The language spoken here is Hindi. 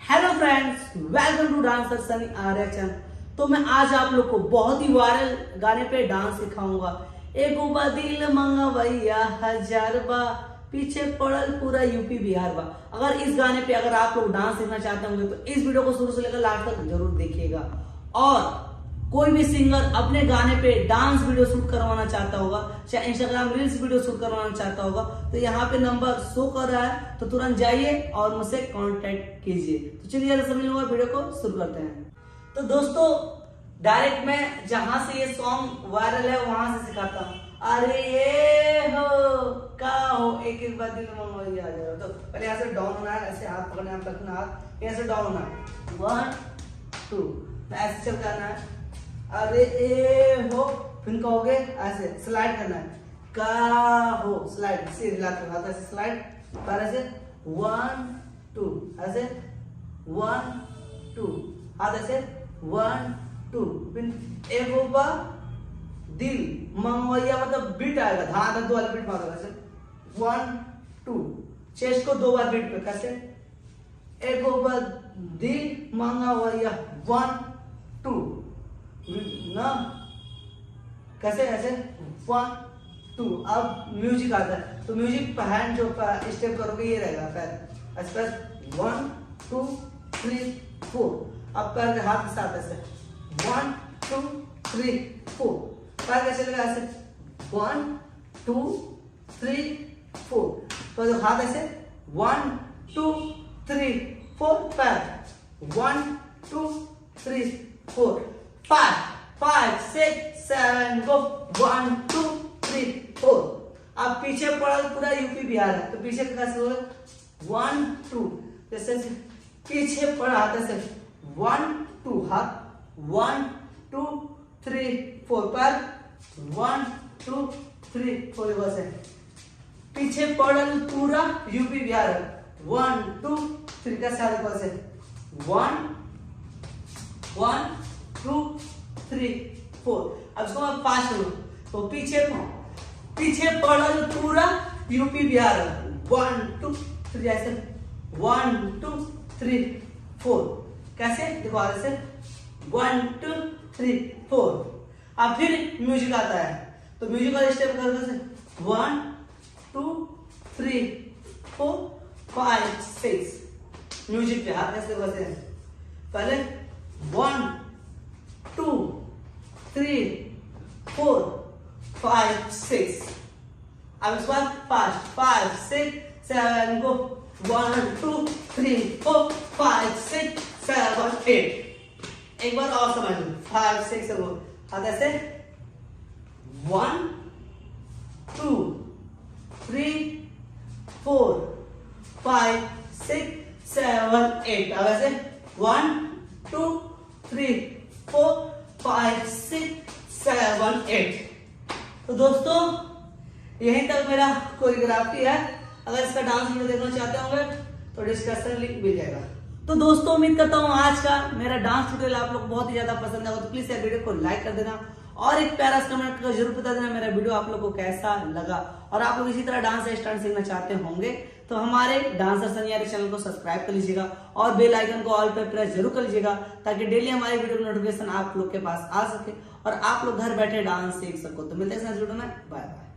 Hello friends, welcome to dancer Sunny Arya channel. तो मैं आज आप लोग को बहुत ही वायरल गाने पे डांस सिखाऊंगा। एगो बदिल मंगवैया हजार बा, पीछे पड़ल पूरा यूपी बिहार बा। अगर इस गाने पे अगर आप लोग डांस सीखना चाहते होंगे तो इस वीडियो को शुरू से लेकर लास्ट तक जरूर देखिएगा। और कोई भी सिंगर अपने गाने पे डांस वीडियो शूट करवाना चाहता होगा, चाहे इंस्टाग्राम रील्स वीडियो शूट करवाना चाहता होगा, तो यहाँ पे नंबर शो कर रहा है, तो तुरंत जाइए और मुझसे कांटेक्ट कीजिए। तो चलिए समझ लो, वीडियो को शुरू करते हैं। तो दोस्तों, डायरेक्ट मैं जहां से ये सॉन्ग वायरल है वहां से सिखाता हूँ। अरे ये हो का हो एक एक बार दिल में आ जाएगा। तो पहले यहाँ से डाउन होना है, ऐसे हाथ पकड़ना है, रखना हाथ, यहाँ से डाउन होना है, 1 2, ऐसे चल करना है। अरे ए हो, फिर कहोगे ऐसे स्लाइड करना है, का हो स्लाइड, सीधे लाते हाथ ऐसे स्लाइड, पर ऐसे 1 2, ऐसे 1 2, हाथ ऐसे 1 2, फिर एक होगा दिल मंगवैया, मतलब बीट आएगा, धार दो वाली बीट मारोगे ऐसे 1 2, चेस्ट को 2 बार बीट पे कैसे, एक होगा दिल मंगवैया 1 2 ना, कैसे ऐसे 1 2। अब म्यूजिक आता है, तो म्यूजिक पर हैंड जो स्टेप करोगे ये रहेगा पैर ऐसे, 1 2 3 4। अब पैर के हाथ के साथ ऐसे 1 2 3 4। पैर कैसे लगा ऐसे 1 2 3 4। तो जो हाथ ऐसे 1 2 3 4, पैर 1 2 3 4 5 5 6 7 गो 1 2 3 4। अब पीछे पड़ा पूरा यूपी बिहार है, तो पीछे कैसे होगा 1 2, जैसे पीछे पड़ा हाथ ऐसे 1 2, हाथ 1 2 3 4, पर 1 2 3 4 वैसे पीछे पड़ा पूरा यूपी बिहार है, 1 2 3 का साथ वैसे 1 1 2 3 4। अब इसको मैं 5 करूं, तो पीछे पड़ल पूरा यूपी बिहार 1 2 3, ऐसे 1 2 3 4। कैसे देखो ऐसे 1 2 3 4। अब फिर म्यूजिक आता है, तो म्यूजिक वाले स्टेप करके 1 2 3 4 5 6। म्यूजिक पे हाथ कैसे करते हैं, पहले 1 2 3 4 5 6। अब इस बार 5 6 7 गो 1 2 3 4 5 6 7 8। एक बार और समझ लो, 5 6 गो हाथ ऐसे 1 2 3 4 5 6 7 8। अब ऐसे 1 2 3 4 5 6 7 8। तो दोस्तों, यहीं तक मेरा कोरियोग्राफी है। अगर इसका डांस वीडियो देखना चाहते होंगे तो डिस्क्रिप्शन लिंक मिल जाएगा। तो दोस्तों, उम्मीद करता हूँ आज का मेरा डांस ट्यूटोरियल आप लोग बहुत ही ज्यादा पसंद आएगा। तो प्लीज यार वीडियो को लाइक कर देना और एक प्यारा सा कमेंट कर जरूर बता देना मेरा वीडियो आप लोग को कैसा लगा। और आप लोग इसी तरह डांस स्टंट सीखना चाहते होंगे तो हमारे डांसर सनी आर्या चैनल को सब्सक्राइब कर लीजिएगा और बेल आइकन को ऑल पे प्रेस जरूर कर लीजिएगा, ताकि डेली हमारे वीडियो की नोटिफिकेशन आप लोग के पास आ सके और आप लोग घर बैठे डांस सीख सको। तो मिलते हैं नेक्स्ट वीडियो में, बाय बाय।